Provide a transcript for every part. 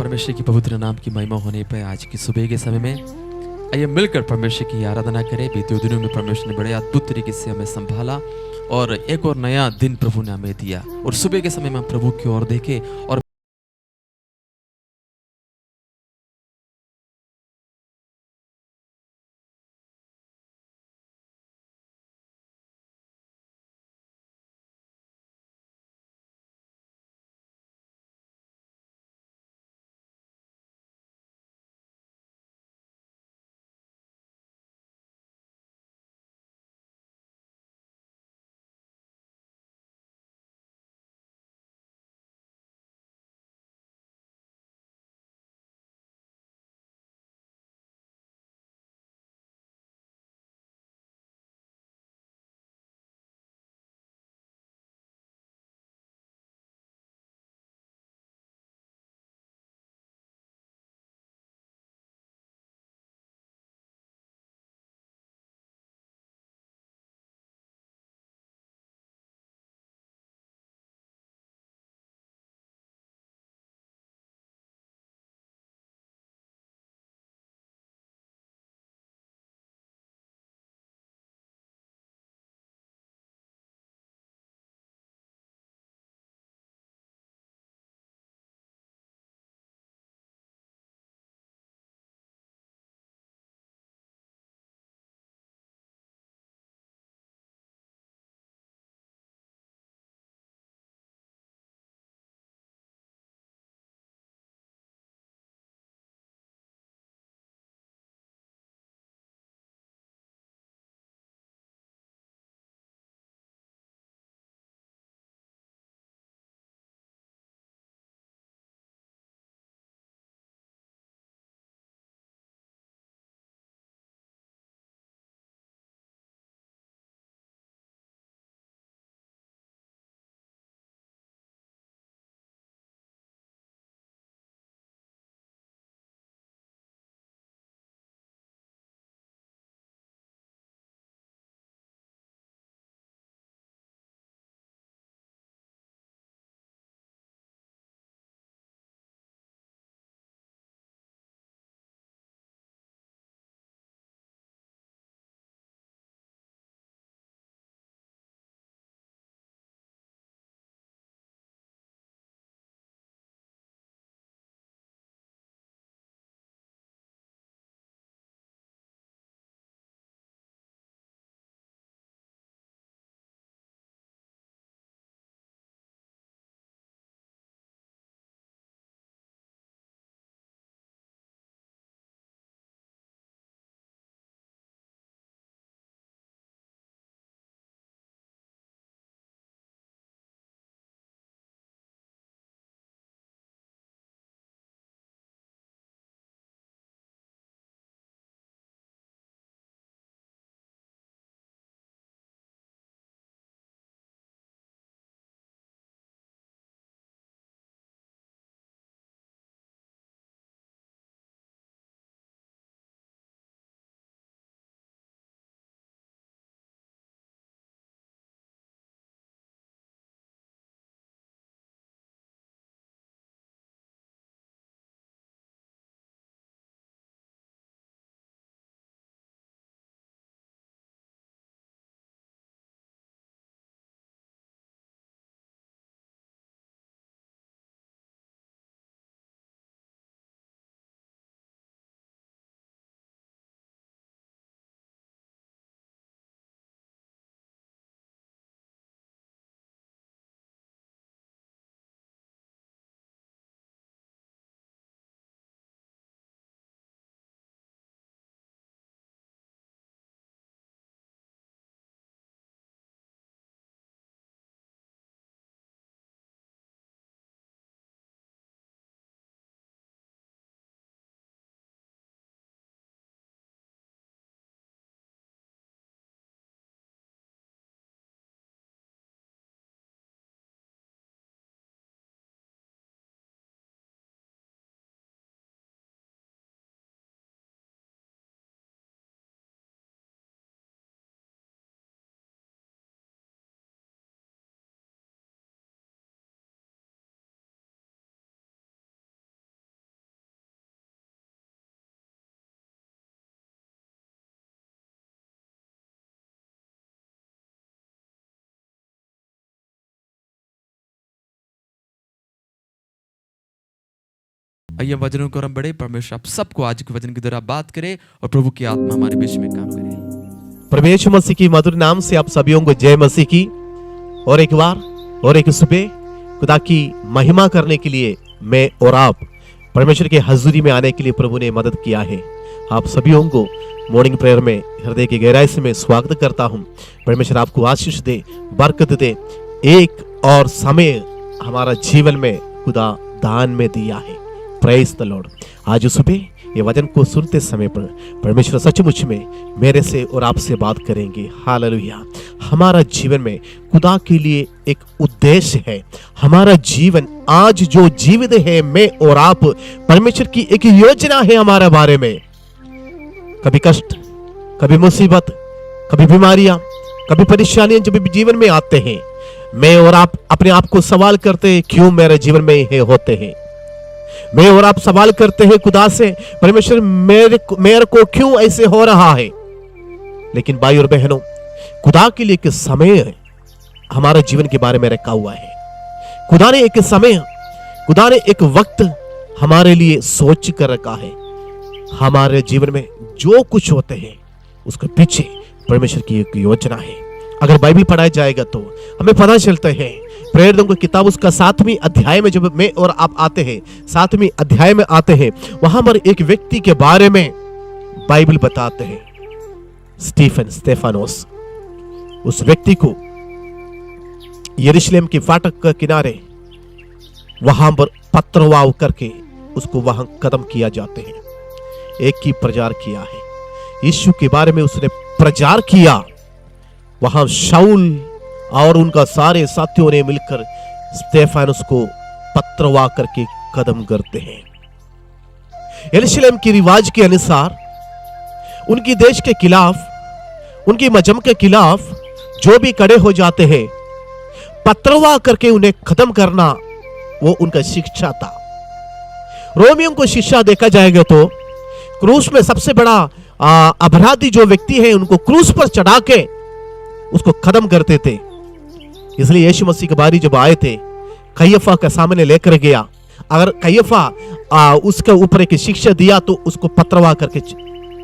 परमेश्वर की पवित्र नाम की महिमा होने पे आज की सुबह के समय में आइए मिलकर परमेश्वर की आराधना करें। बीते दिनों में परमेश्वर ने बड़े अद्भुत तरीके से हमें संभाला और एक और नया दिन प्रभु ने हमें दिया और सुबह के समय में हम प्रभु की ओर देखें और आइए वचनों को हम बढ़े। परमेश्वर आप सबको आज के वचन की द्वारा बात करे और प्रभु की आत्मा हमारे बीच में काम करे। परमेश्वर मसीह की मधुर नाम से आप सभी को जय मसीह की। और एक बार और एक सुबह खुदा की महिमा करने के लिए मैं और आप परमेश्वर के हजूरी में आने के लिए प्रभु ने मदद किया है। आप सभी को मॉर्निंग प्रेयर में हृदय की गहराई से मैं स्वागत करता हूं। परमेश्वर आपको आशीष दे, बरकत दे। एक और समय हमारा जीवन में खुदा दान में दिया है। Praise the Lord. आज सुबह ये वचन को सुनते समय पर परमेश्वर सचमुच में मेरे से और आपसे बात करेंगे। हालेलुया। हमारा जीवन में खुदा के लिए एक उद्देश्य है। हमारा जीवन आज जो जीवित है मैं और आप, परमेश्वर की एक योजना है हमारे बारे में। कभी कष्ट, कभी मुसीबत, कभी बीमारियां, कभी परेशानियां जब भी जीवन में आते हैं, मैं और आप अपने आप को सवाल करते हैं क्यों मेरे जीवन में ये होते हैं। मैं और आप सवाल करते हैं खुदा से, परमेश्वर मेरे को क्यों ऐसे हो रहा है। लेकिन भाई और बहनों, खुदा के लिए एक समय हमारे जीवन के बारे में रखा हुआ है। खुदा ने एक समय, खुदा ने एक वक्त हमारे लिए सोच कर रखा है। हमारे जीवन में जो कुछ होते हैं उसके पीछे परमेश्वर की एक योजना है। अगर बाइबल पढ़ाया जाएगा तो हमें पता चलता है। प्रेरितों की किताब उसका 7वें अध्याय में जब मैं और आप आते हैं, 7वें अध्याय में आते हैं, वहां पर एक व्यक्ति के बारे में बाइबल बताते हैं, स्टेफानोस। उस व्यक्ति को यरूशलेम के फाटक के किनारे वहां पर पथरवाह करके उसको वहां कदम किया जाते हैं। एक ही प्रचार किया है, यीशु के बारे में उसने प्रचार किया। वहां शाऊल और उनका सारे साथियों ने मिलकर स्टेफानोस को पथरवाह करके कदम करते हैं। यरूशलेम की रिवाज के अनुसार उनकी देश के खिलाफ, उनकी मजहब के खिलाफ जो भी खड़े हो जाते हैं, पथरवाह करके उन्हें खत्म करना वो उनका शिक्षा था। रोमियों को शिक्षा देखा जाएगा तो क्रूस में सबसे बड़ा अपराधी जो व्यक्ति है उनको क्रूस पर चढ़ा के उसको खत्म करते थे। इसलिए यीशु मसीह के बारी जब आए थे, कैफा के सामने लेकर गया। अगर कैफा उसके ऊपर एक शिक्षा दिया तो उसको पथरवाह करके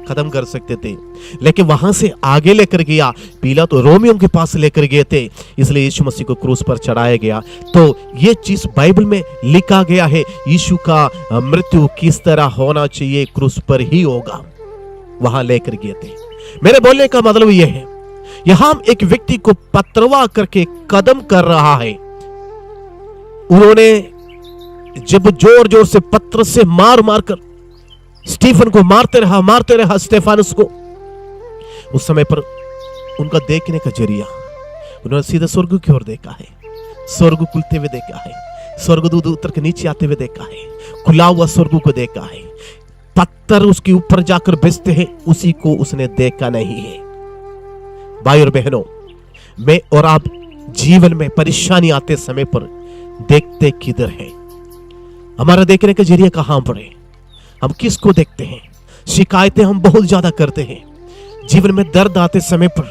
खत्म कर सकते थे, लेकिन वहां से आगे लेकर गया पीलातुस तो रोमियों के पास लेकर गए थे। इसलिए यीशु मसीह को क्रूस पर चढ़ाया गया। तो ये चीज बाइबल में लिखा गया है, यीशु का मृत्यु किस तरह होना चाहिए, क्रूस पर ही होगा। वहां लेकर गए थे। मेरे बोलने का मतलब यह है, यहां एक व्यक्ति को पथरवाह करके कदम कर रहा है। उन्होंने जब जोर जोर से पत्थर से मार मार कर स्टीफन को मारते रहा स्टेफानोस को। उस समय पर उनका देखने का जरिया, उन्होंने सीधे स्वर्ग की ओर देखा है। स्वर्ग खुलते हुए देखा है, स्वर्गदूत उतर के नीचे आते हुए देखा है, खुला हुआ स्वर्ग को देखा है। पत्थर उसके ऊपर जाकर बेचते हैं, उसी को उसने देखा नहीं है। भाई और बहनों, मैं और आप जीवन में परेशानी आते समय पर देखते किधर है? हमारा देखने का जरिया कहां पर है? हम किसको देखते हैं? शिकायतें हम बहुत ज्यादा करते हैं। जीवन में दर्द आते समय पर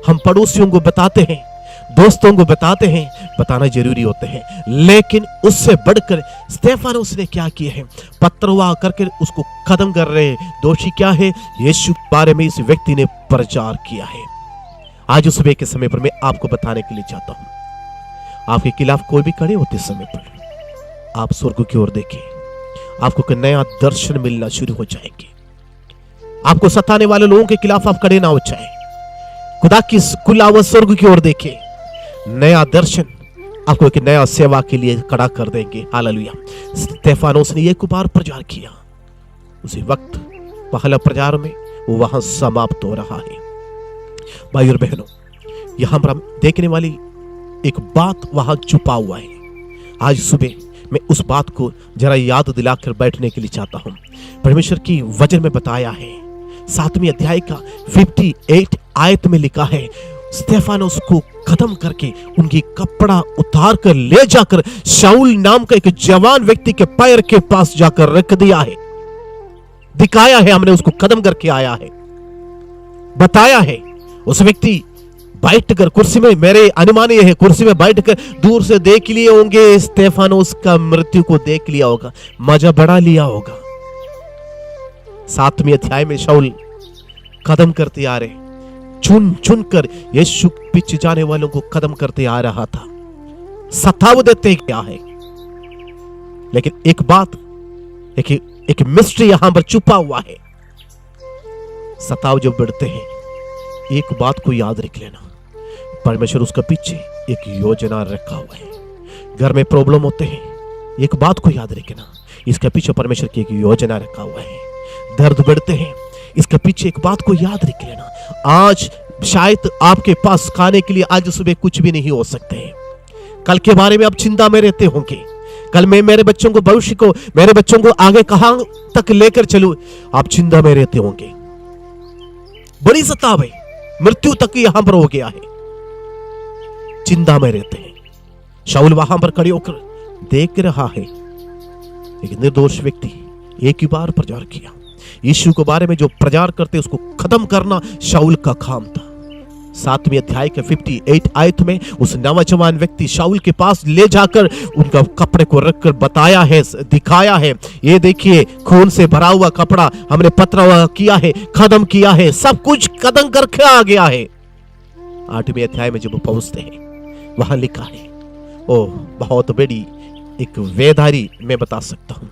हम पड़ोसियों को बताते हैं, दोस्तों को बताते हैं, बताना जरूरी होते हैं। लेकिन उससे बढ़कर स्टेफानोस ने क्या किया है? पथरवाह करके उसको खत्म कर रहे हैं। दोषी क्या है? यीशु के बारे में इस व्यक्ति ने प्रचार किया है। आज उस सुबह के समय पर मैं आपको बताने के लिए चाहता हूं, आपके खिलाफ कोई भी खड़े होते समय पर आप स्वर्ग की ओर देखें, आपको एक नया दर्शन मिलना शुरू हो जाएंगे। आपको सताने वाले लोगों के खिलाफ आप खड़े ना हो जाए, खुदा की खुला हुआ स्वर्ग की ओर देखें, नया दर्शन आपको एक नया सेवा के लिए खड़ा कर देंगे। हालेलुया। स्टेफानोस ने एक बार प्रचार किया, उसी वक्त पहला प्रचार में वो वहां समाप्त हो रहा है। भाई और बहनों, यहां पर हम देखने वाली एक बात वहां छुपा हुआ है। आज सुबह मैं उस बात को जरा याद दिलाकर बैठने के लिए चाहता हूं। परमेश्वर की वचन में बताया है, 7वें अध्याय का 58 आयत में लिखा है, स्टेफानोस को खत्म करके उनकी कपड़ा उतार कर ले जाकर शाऊल नाम का एक जवान व्यक्ति के पैर के पास जाकर रख दिया है। दिखाया है, हमने उसको खत्म करके आया है, बताया है। उस व्यक्ति बैठकर कुर्सी में, मेरे अनुमान ये है, कुर्सी में बैठकर दूर से देख लिए होंगे स्तेफानोस का मृत्यु को देख लिया होगा, मजा बढ़ा लिया होगा। 7वें अध्याय में शाऊल कदम करते आ रहे, चुन चुन कर यीशु पीछे जाने वालों को कदम करते आ रहा था, सताव देते क्या है। लेकिन एक बात, एक मिस्ट्री यहां पर छुपा हुआ है। सताव जब बढ़ते हैं, एक बात को याद रख लेना, परमेश्वर उसका पीछे एक योजना रखा हुआ है। घर में प्रॉब्लम होते हैं, एक बात को याद रखना, इसके पीछे परमेश्वर की एक योजना रखा हुआ है। दर्द बढ़ते हैं, इसके पीछे एक बात को याद रख लेना, आज शायद आपके पास खाने के लिए आज सुबह कुछ भी नहीं हो सकते हैं। कल के बारे में आप चिंता में रहते होंगे, कल मैं मेरे बच्चों को, भविष्य को, मेरे बच्चों को आगे कहां तक लेकर चलूं, आप चिंता में रहते होंगे। बड़ी सताव है, मृत्यु तक यहां पर हो गया है, चिंता में रहते हैं। शाऊल वहां पर खड़े होकर देख रहा है, एक निर्दोष व्यक्ति एक ही बार प्रचार किया। यीशु के बारे में जो प्रचार करते उसको खत्म करना शाऊल का काम था। 7वें अध्याय के 58 आयत में उस नौजवान व्यक्ति शाऊल के पास ले जाकर उनका कपड़े को रखकर बताया है, दिखाया है, ये देखिए खून से भरा हुआ कपड़ा हमने पथराव किया है, खत्म किया है, सब कुछ खत्म करके आ गया है। 8वें अध्याय में जब पहुंचते हैं, वहां लिखा है, ओ बहुत बड़ी एक वेदारी मैं बता सकता हूं।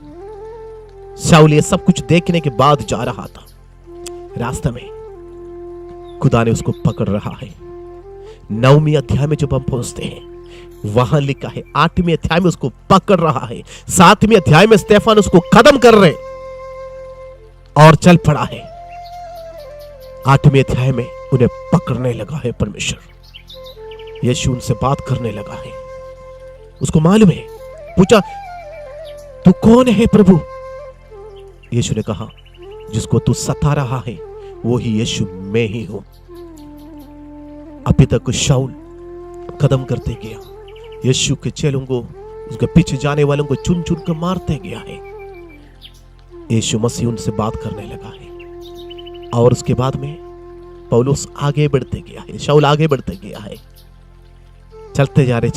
शाऊल ये सब कुछ देखने के बाद जा रहा था, रास्ते में खुदा ने उसको पकड़ रहा है। 9वें अध्याय में जब हम पहुंचते हैं, वहां लिखा है 8वें अध्याय में उसको पकड़ रहा है, 7वें अध्याय में स्तेफान उसको खत्म कर रहे और चल पड़ा है। 8वें अध्याय में उन्हें पकड़ने लगा है परमेश्वर। यीशु उनसे बात करने लगा है, उसको मालूम है, पूछा तू कौन है प्रभु? यीशु ने कहा जिसको तू सता रहा है वो ही यीशु मैं ही हूं। अभी तक शाऊल कदम करते गया, यीशु के चेलों को, उसके पीछे जाने वालों को चुन चुन कर मारते गया है। यीशु मसीह उनसे बात करने लगा है और उसके बाद में पौलुस आगे बढ़ते गया है, शाऊल आगे बढ़ते गया है, चलते जा रहे।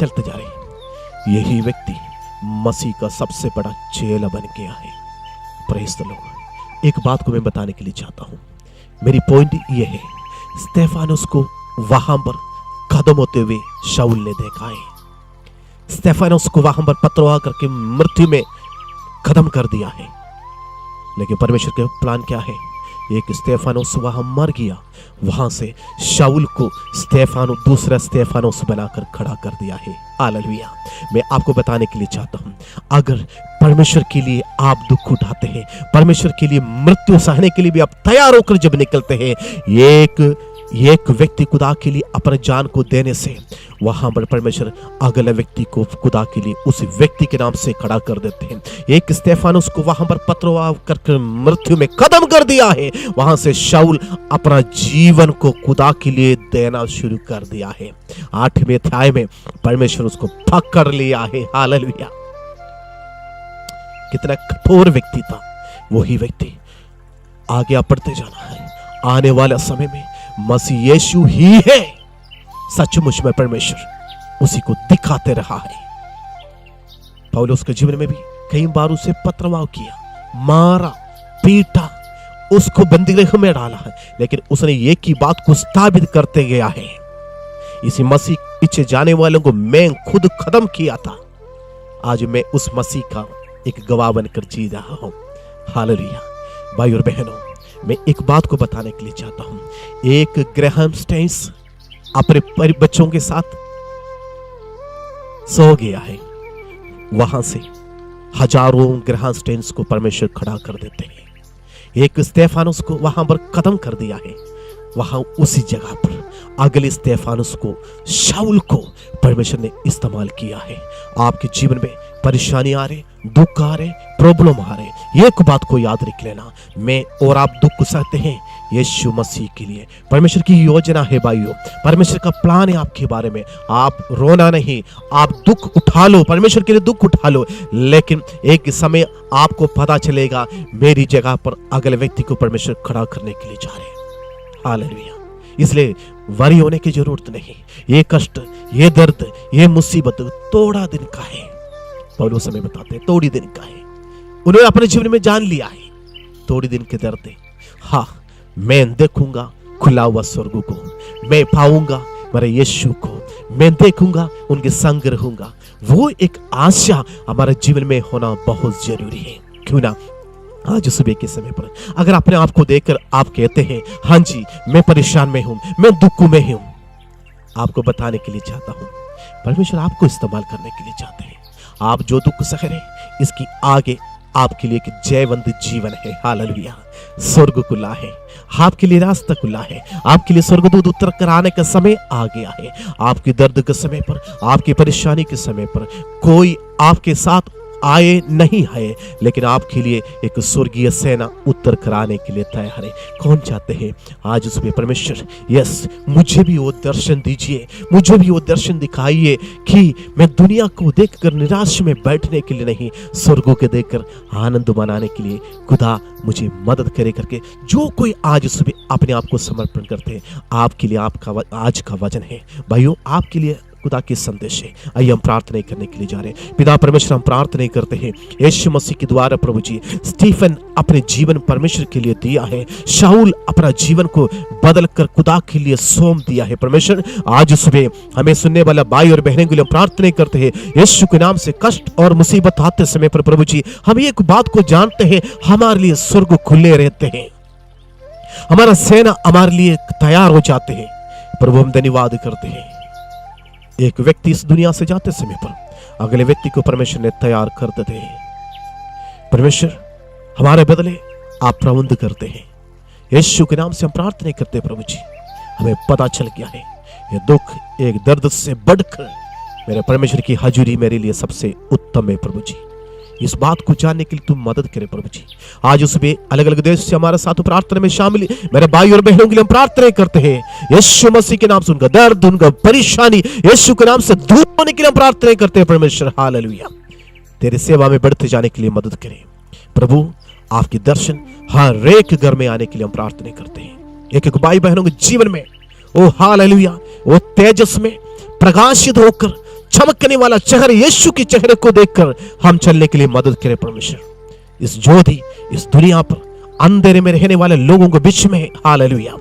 यही व्यक्ति मसीह का सबसे बड़ा चेला बन गया है। Praise the Lord. एक बात को मैं बताने के लिए चाहता हूं, मेरी पॉइंट ये है, स्तेफानोस को वहां पर खत्म होते हुए शाऊल ने देखा है। स्तेफानोस को वहां पर पथरवाह करके मृत्यु में खत्म कर दिया है। लेकिन परमेश्वर के प्लान क्या है, एक स्तेफानोस वहां मर गया, वहां से शाऊल को दूसरा स्तेफानोस बनाकर खड़ा कर दिया है। हालेलुया। मैं आपको बताने के लिए चाहता हूं, अगर परमेश्वर के लिए आप दुख उठाते हैं, परमेश्वर के लिए मृत्यु सहने के लिए भी आप तैयार होकर जब निकलते हैं, एक व्यक्ति खुदा के लिए अपने जान को देने से वहां पर परमेश्वर अगले व्यक्ति को खुदा के लिए उस व्यक्ति के नाम से खड़ा कर देते हैं। एक स्तेफानोस को वहां पर पथरवाह करके मृत्यु में खत्म कर दिया है, वहां से शाऊल अपना जीवन को खुदा के लिए देना शुरू कर दिया है। 8वें अध्याय में परमेश्वर उसको पकड़ लिया है। हालेलुया। कितना कठोर व्यक्ति था, वही व्यक्ति आगे बढ़ते जाना है। आने वाला समय में मसीह यीशु ही है सचमुच में परमेश्वर उसी को दिखाते रहा है। पौलुस के जीवन में भी कई बार उसे पथरवाह किया, मारा, पीटा, उसको बंदीगृह में डाला है, लेकिन उसने एक ही बात को स्थापित करते गया है, इसी मसीह पीछे जाने वालों को मैं खुद खत्म किया था, आज मैं उस मसीह का एक गवाह बनकर जी रहा हूं। हालेलुया। भाई और बहनों, मैं एक बात को बताने के लिए चाहता हूं, एक ग्राहम स्टेन्स अपने बच्चों के साथ सो गया है, वहां से हजारों ग्राहम स्टेन्स को परमेश्वर खड़ा कर देते हैं। एक स्तेफानोस को वहां पर खत्म कर दिया है, वहां उसी जगह पर अगले स्तेफानोस को, शाऊल को परमेश्वर ने इस्तेमाल किया है। आपके जीवन में परेशानी आ रहे, दुख आ रहे, प्रॉब्लम आ रहे, एक बात को याद रख लेना, मैं और आप दुख सहते हैं यीशु मसीह के लिए। परमेश्वर की योजना है भाइयों, परमेश्वर का प्लान है आपके बारे में। आप रोना नहीं, आप दुख उठा लो, परमेश्वर के लिए दुख उठा लो, लेकिन एक समय आपको पता चलेगा मेरी जगह पर अगले व्यक्ति को परमेश्वर खड़ा करने के लिए जा रहे हैं। हालेलुया। इसलिए वरी होने की जरूरत नहीं। ये कष्ट, ये दर्द, ये मुसीबत थोड़ा दिन का है। पौलुस हमें बताते हैं थोड़ी दिन का है। उन्होंने अपने जीवन में जान लिया है थोड़ी दिन के दर्द है। हाँ, मैं देखूंगा खुला हुआ स्वर्ग को, मैं पाऊंगा मेरे यीशु को, मैं देखूंगा, उनके संग रहूंगा। वो एक आशा हमारे जीवन में होना बहुत जरूरी है। क्यों ना आज सुबह के समय पर अगर अपने आप को देखकर आप कहते हैं हाँ जी मैं परेशान में हूं, मैं दुख में हूं, आपको बताने के लिए चाहता हूं परमेश्वर आपको इस्तेमाल करने के लिए चाहते हैं। आप जो दुख सह रहे हैं इसकी आगे आपके लिए एक जयवंत जीवन है। हालेलुया। स्वर्ग खुला है, आपके लिए रास्ता खुला है, आपके लिए स्वर्गदूत उतर कर आने का समय आ गया है। आपके दर्द के समय पर, आपकी परेशानी के समय पर कोई आपके साथ आए नहीं है, लेकिन आपके लिए एक स्वर्गीय सेना उत्तर कराने के लिए तैयार है। कौन चाहते हैं आज उसमें परमेश्वर यस मुझे भी वो दर्शन दीजिए, मुझे भी वो दर्शन दिखाइए कि मैं दुनिया को देखकर निराश में बैठने के लिए नहीं, स्वर्गों के देखकर आनंद मनाने के लिए खुदा मुझे मदद करे करके जो कोई आज सुबह अपने आप को समर्पण करते हैं, आपके लिए आपका आज का वचन है भाइयों, आपके लिए खुदा की संदेश है। आइए हम प्रार्थना करने के लिए जा रहे हैं। पिता परमेश्वर हम प्रार्थना करते हैं यीशु मसीह के द्वारा प्रभु जी स्टीफन अपने जीवन परमेश्वर के लिए दिया है, शाऊल अपना जीवन को बदल कर खुदा के लिए सौंप दिया है। परमेश्वर आज सुबह हमें सुनने वाला भाई और बहनों के लिए प्रार्थना करते हैं यीशु के नाम से कष्ट और मुसीबत आते समय पर प्रभु जी हम एक बात को जानते हैं, हमारे लिए स्वर्ग खुले रहते हैं, हमारा सेना हमारे लिए तैयार हो जाते हैं। प्रभु हम धन्यवाद करते हैं। एक व्यक्ति इस दुनिया से जाते समय पर अगले व्यक्ति को परमेश्वर ने तैयार कर देते हैं। परमेश्वर हमारे बदले आप प्रबंध करते हैं। यीशु के नाम से हम प्रार्थना करते हैं प्रभु जी, हमें पता चल गया है ये दुख एक दर्द से बढ़कर मेरे परमेश्वर की हजूरी मेरे लिए सबसे उत्तम है। प्रभु जी इस बात को जानने के लिए तुम मदद करें प्रभु जी। आज उसमें अलग अलग देश से हमारे साथ प्रार्थना में शामिल मेरे भाई और बहनों के लिए हम प्रार्थना करते हैं यीशु मसीह के नाम से उनका दर्द, उनका परेशानी यीशु के नाम से दूर होने के लिए हम प्रार्थना करते हैं परमेश्वर। हालेलुया। तेरी सेवा में बढ़ते जाने के लिए मदद करें प्रभु। आपके दर्शन हर एक घर में आने के लिए हम प्रार्थना करते हैं। एक एक भाई बहनों के जीवन में ओ हालेलुया वो तेजस में प्रकाशित होकर चमकने वाला चेहरे यीशु के चेहरे को देखकर हम चलने के लिए मदद करें परमेश्वर। इस ज्योति इस दुनिया पर अंधेरे में रहने वाले लोगों के बीच में हालेलुया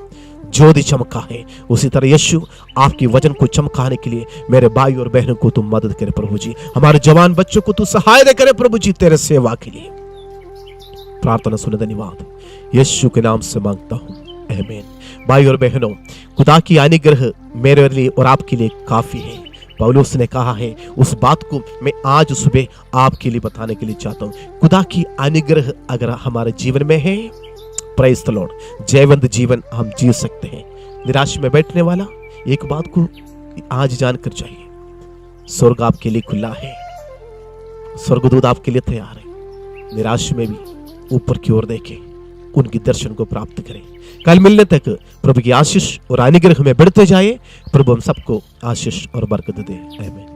ज्योति चमका है, उसी तरह यीशु आपकी वचन को चमकाने के लिए मेरे भाई और बहनों को तुम मदद करे प्रभु जी। हमारे जवान बच्चों को तू सहायता करे प्रभु जी तेरे सेवा के लिए। प्रार्थना सुने धन्यवाद यीशु के नाम से मांगता हूं, आमीन। भाई और बहनों खुदा की अनुग्रह मेरे लिए और आपके लिए काफी है। पौलुस ने कहा है उस बात को मैं आज सुबह आपके लिए बताने के लिए चाहता हूं। खुदा की अनुग्रह अगर हमारे जीवन में है, प्रेज़ द लॉर्ड, जयवंत जीवन हम जी सकते हैं। निराश में बैठने वाला एक बात को आज जानकर चाहिए, स्वर्ग आपके लिए खुला है, स्वर्गदूत आपके लिए तैयार है। निराश में भी ऊपर की ओर देखें, उनके दर्शन को प्राप्त करें। कल मिलने तक प्रभु की आशीष और अनुग्रह में बढ़ते जाए। प्रभु हम सबको आशीष और बरकत दे, आमीन।